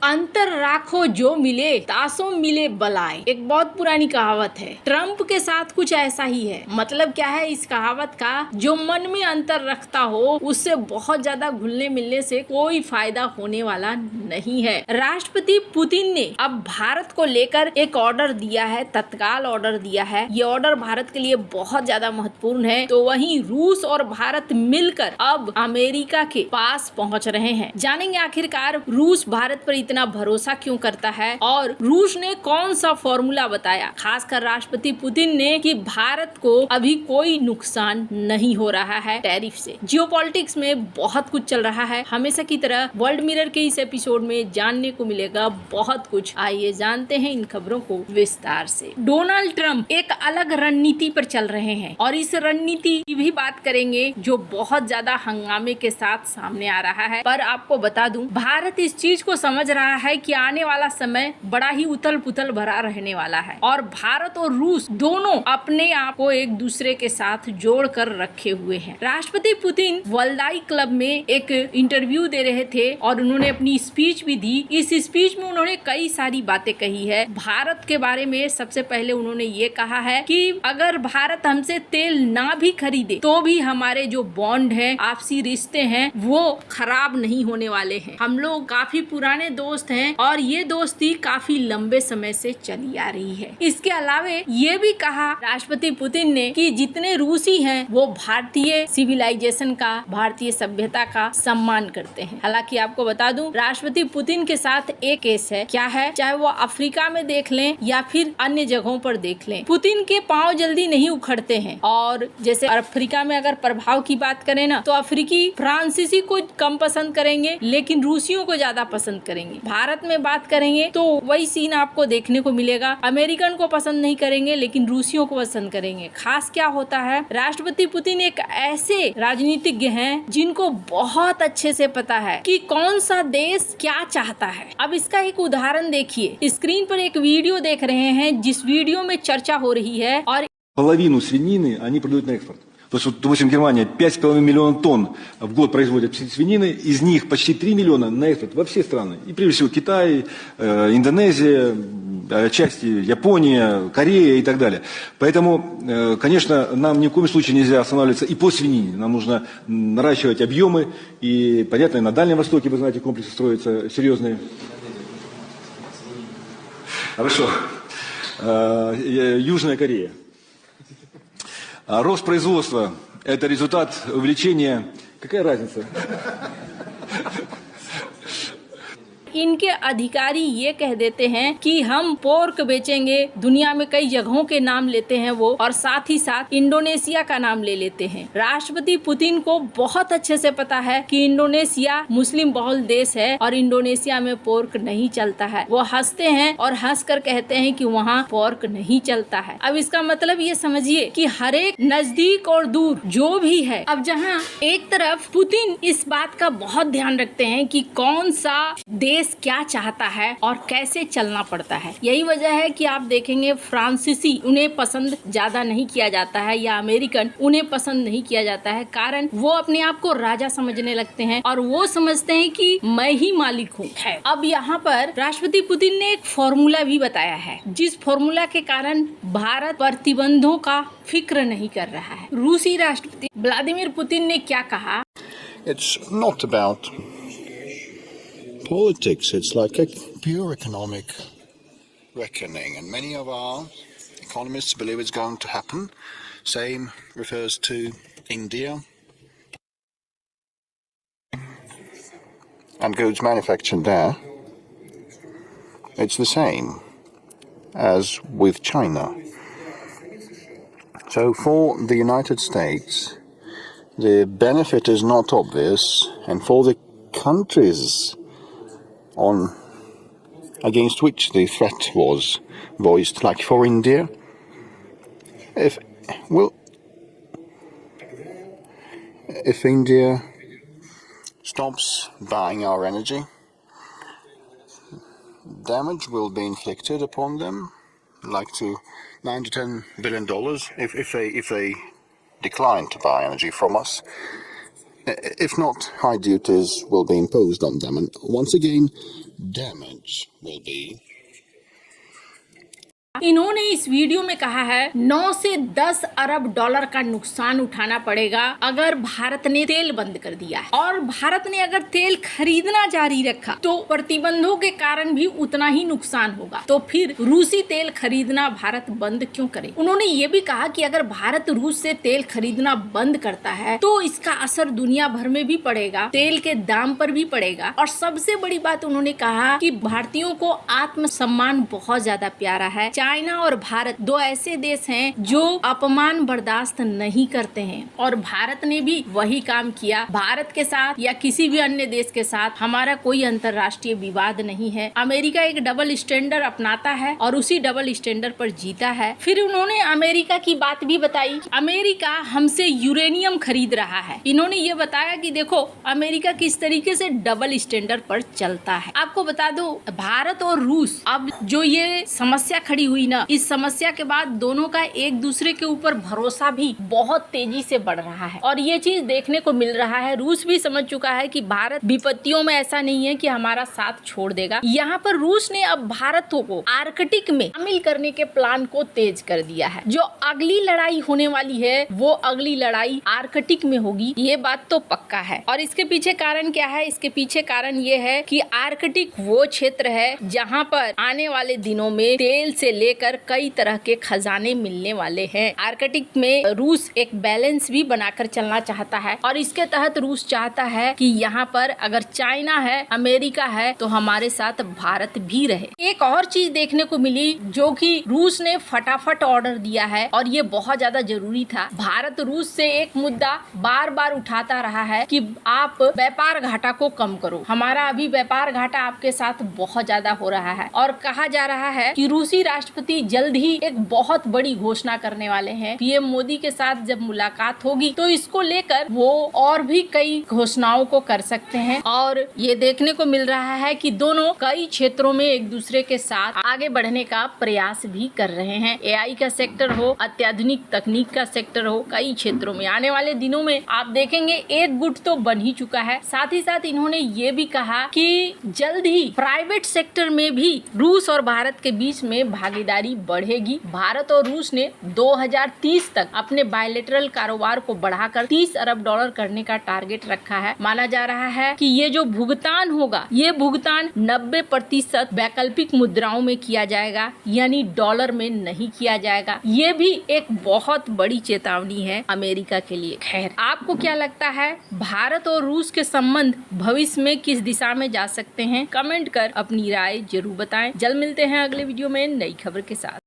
अंतर राखो जो मिले तासों मिले बलाए, एक बहुत पुरानी कहावत है। ट्रम्प के साथ कुछ ऐसा ही है। मतलब क्या है इस कहावत का, जो मन में अंतर रखता हो उससे बहुत ज्यादा घुलने मिलने से कोई फायदा होने वाला नहीं है। राष्ट्रपति पुतिन ने अब भारत को लेकर एक ऑर्डर दिया है, तत्काल ऑर्डर दिया है। ये ऑर्डर भारत के लिए बहुत ज्यादा महत्वपूर्ण है। तो वहीं रूस और भारत मिलकर अब अमेरिका के पास पहुंच रहे हैं। जानेंगे आखिरकार रूस भारत पर इतना भरोसा क्यों करता है और रूस ने कौन सा फॉर्मूला बताया, खासकर राष्ट्रपति पुतिन ने, कि भारत को अभी कोई नुकसान नहीं हो रहा है टैरिफ से। जियोपॉलिटिक्स में बहुत कुछ चल रहा है। हमेशा की तरह वर्ल्ड मिरर के इस एपिसोड में जानने को मिलेगा बहुत कुछ। आइए जानते हैं इन खबरों को विस्तार से। डोनाल्ड ट्रंप एक अलग रणनीति पर चल रहे हैं और इस रणनीति की भी बात करेंगे जो बहुत ज्यादा हंगामे के साथ सामने आ रहा है। पर आपको बता दूं, भारत इस चीज को समझ रहा है कि आने वाला समय बड़ा ही उथल पुथल भरा रहने वाला है और भारत और रूस दोनों अपने आप को एक दूसरे के साथ जोड़ कर रखे हुए हैं। राष्ट्रपति पुतिन वल्दाई क्लब में एक इंटरव्यू दे रहे थे और उन्होंने अपनी स्पीच भी दी। इस स्पीच में उन्होंने कई सारी बातें कही है। भारत के बारे में सबसे पहले उन्होंने ये कहा है कि अगर भारत हमसे तेल ना भी खरीदे तो भी हमारे जो बॉन्ड है, आपसी रिश्ते हैं, वो खराब नहीं होने वाले हैं। हम लोग काफी पुराने दोस्त हैं और ये दोस्ती काफी लंबे समय से चली आ रही है। इसके अलावे ये भी कहा राष्ट्रपति पुतिन ने कि जितने रूसी हैं वो भारतीय सिविलाइजेशन का, भारतीय सभ्यता का सम्मान करते हैं। हालांकि आपको बता दूं, राष्ट्रपति पुतिन के साथ एक केस है। क्या है? चाहे वो अफ्रीका में देख लें या फिर अन्य जगहों पर देख लें, पुतिन के पांव जल्दी नहीं उखड़ते हैं। और जैसे अफ्रीका में अगर प्रभाव की बात करें ना, तो अफ्रीकी फ्रांसीसी को कम पसंद करेंगे लेकिन रूसियों को ज्यादा पसंद करेंगे। भारत में बात करेंगे तो वही सीन आपको देखने को मिलेगा। अमेरिकन को पसंद नहीं करेंगे लेकिन रूसियों को पसंद करेंगे। खास क्या होता है, राष्ट्रपति पुतिन एक ऐसे राजनीतिज्ञ हैं जिनको बहुत अच्छे से पता है कि कौन सा देश क्या चाहता है। अब इसका एक उदाहरण देखिए। स्क्रीन पर एक वीडियो देख रहे हैं जिस वीडियो में चर्चा हो रही है और половину свинины они продают на экспорт. То есть, вот, допустим, Германия 5,5 миллиона тонн в год производит свинины, из них почти 3 миллиона на экспорт во все страны. И прежде всего Китай, Индонезия, отчасти Япония, Корея и так далее. Поэтому, конечно, нам ни в коем случае нельзя останавливаться и по свинине. Нам нужно наращивать объемы. И, понятно, и на Дальнем Востоке, вы знаете, комплексы строятся серьезные. Хорошо. Южная Корея. Рост производства – это результат увеличения. Какая разница? इनके अधिकारी ये कह देते हैं कि हम पोर्क बेचेंगे। दुनिया में कई जगहों के नाम लेते हैं वो, और साथ ही साथ इंडोनेशिया का नाम ले लेते हैं। राष्ट्रपति पुतिन को बहुत अच्छे से पता है कि इंडोनेशिया मुस्लिम बहुल देश है और इंडोनेशिया में पोर्क नहीं चलता है। वो हंसते हैं और हंसकर कहते हैं कि वहाँ पोर्क नहीं चलता है। अब इसका मतलब ये समझिए कि हर एक नजदीक और दूर जो भी है, अब जहाँ एक तरफ पुतिन इस बात का बहुत ध्यान रखते हैं कि कौन सा देश क्या चाहता है और कैसे चलना पड़ता है। यही वजह है कि आप देखेंगे फ्रांसीसी उन्हें पसंद ज्यादा नहीं किया जाता है या अमेरिकन उन्हें पसंद नहीं किया जाता है। कारण वो अपने आप को राजा समझने लगते हैं और वो समझते हैं कि मैं ही मालिक हूँ। अब यहाँ पर राष्ट्रपति पुतिन ने एक फॉर्मूला भी बताया है, जिस फॉर्मूला के कारण भारत प्रतिबंधों का फिक्र नहीं कर रहा है। रूसी राष्ट्रपति व्लादिमीर पुतिन ने क्या कहा? It's not about politics, it's like a pure economic reckoning, and many of our economists believe it's going to happen. Same refers to India and goods manufactured there. It's the same as with China. So for the United States, the benefit is not obvious, and for the countries on against which the threat was voiced, like for India, if India stops buying our energy, damage will be inflicted upon them, like to $9 to $10 billion if they decline to buy energy from us. if not, high duties will be imposed on them, and once again, damage will be. इन्होंने इस video में कहा है 9 से 10 अरब dollar का नुकसान उठाना पड़ेगा अगर भारत ने तेल बंद कर दिया है, और भारत ने अगर तेल खरीदना जारी रखा तो प्रतिबंधों के कारण भी उतना ही नुकसान होगा। तो फिर रूसी तेल खरीदना भारत बंद क्यों करे? उन्होंने ये भी कहा कि अगर भारत रूस से तेल खरीदना बंद करता है तो इसका असर दुनिया भर में भी पड़ेगा, तेल के दाम पर भी पड़ेगा। और सबसे बड़ी बात उन्होंने कहा कि भारतीयों को आत्मसम्मान बहुत ज्यादा प्यारा है। चाइना और भारत दो ऐसे देश हैं जो अपमान बर्दाश्त नहीं करते हैं, और भारत ने भी वही काम किया। भारत के साथ या किसी भी अन्य देश के साथ हमारा कोई अंतर्राष्ट्रीय विवाद नहीं है। अमेरिका एक डबल स्टैंडर्ड अपनाता है और उसी डबल स्टैंडर्ड पर जीता है। फिर उन्होंने अमेरिका की बात भी बताई। अमेरिका हमसे यूरेनियम खरीद रहा है। इन्होंने ये बताया कि देखो अमेरिका किस तरीके से डबल स्टैंडर्ड पर चलता है। आपको बता दो, भारत और रूस अब जो ये समस्या खड़ी हुई ना, इस समस्या के बाद दोनों का एक दूसरे के ऊपर भरोसा भी बहुत तेजी से बढ़ रहा है, और ये चीज देखने को मिल रहा है। रूस भी समझ चुका है कि भारत विपत्तियों में ऐसा नहीं है कि हमारा साथ छोड़ देगा। यहाँ पर रूस ने अब भारत को आर्कटिक में शामिल करने के प्लान को तेज कर दिया है। जो अगली लड़ाई होने वाली है वो अगली लड़ाई आर्कटिक में होगी, ये बात तो पक्का है। और इसके पीछे कारण क्या है? इसके पीछे कारण ये है कि आर्कटिक वो क्षेत्र है जहाँ पर आने वाले दिनों में तेल से लेकर कई तरह के खजाने मिलने वाले हैं। आर्कटिक में रूस एक बैलेंस भी बनाकर चलना चाहता है, और इसके तहत रूस चाहता है कि यहाँ पर अगर चाइना है, अमेरिका है, तो हमारे साथ भारत भी रहे। एक और चीज देखने को मिली जो कि रूस ने फटाफट ऑर्डर दिया है, और ये बहुत ज्यादा जरूरी था। भारत रूस से एक मुद्दा बार बार उठाता रहा है कि आप व्यापार घाटा को कम करो। हमारा अभी व्यापार घाटा आपके साथ बहुत ज्यादा हो रहा है, और कहा जा रहा है कि रूसी राष्ट्रपति जल्द ही एक बहुत बड़ी घोषणा करने वाले हैं। पीएम मोदी के साथ जब मुलाकात होगी तो इसको लेकर वो और भी कई घोषणाओं को कर सकते हैं, और ये देखने को मिल रहा है कि दोनों कई क्षेत्रों में एक दूसरे के साथ आगे बढ़ने का प्रयास भी कर रहे हैं। एआई का सेक्टर हो, अत्याधुनिक तकनीक का सेक्टर हो, कई क्षेत्रों में आने वाले दिनों में आप देखेंगे एक गुट तो बन ही चुका है। साथ ही साथ इन्होंने ये भी कहा कि जल्द ही प्राइवेट सेक्टर में भी रूस और भारत के बीच में भागीदारी बढ़ेगी। भारत और रूस ने 2030 तक अपने बायलैटरल कारोबार को बढ़ाकर 30 अरब डॉलर करने का टारगेट रखा है। माना जा रहा है कि ये जो भुगतान होगा, ये भुगतान 90% वैकल्पिक मुद्राओं में किया जाएगा, यानी डॉलर में नहीं किया जाएगा। ये भी एक बहुत बड़ी चेतावनी है अमेरिका के लिए। खैर, आपको क्या लगता है भारत और रूस के संबंध भविष्य में किस दिशा में जा सकते हैं? कमेंट कर अपनी राय जरूर बताएं। जल्द मिलते हैं अगले वीडियो में नई खबर के साथ।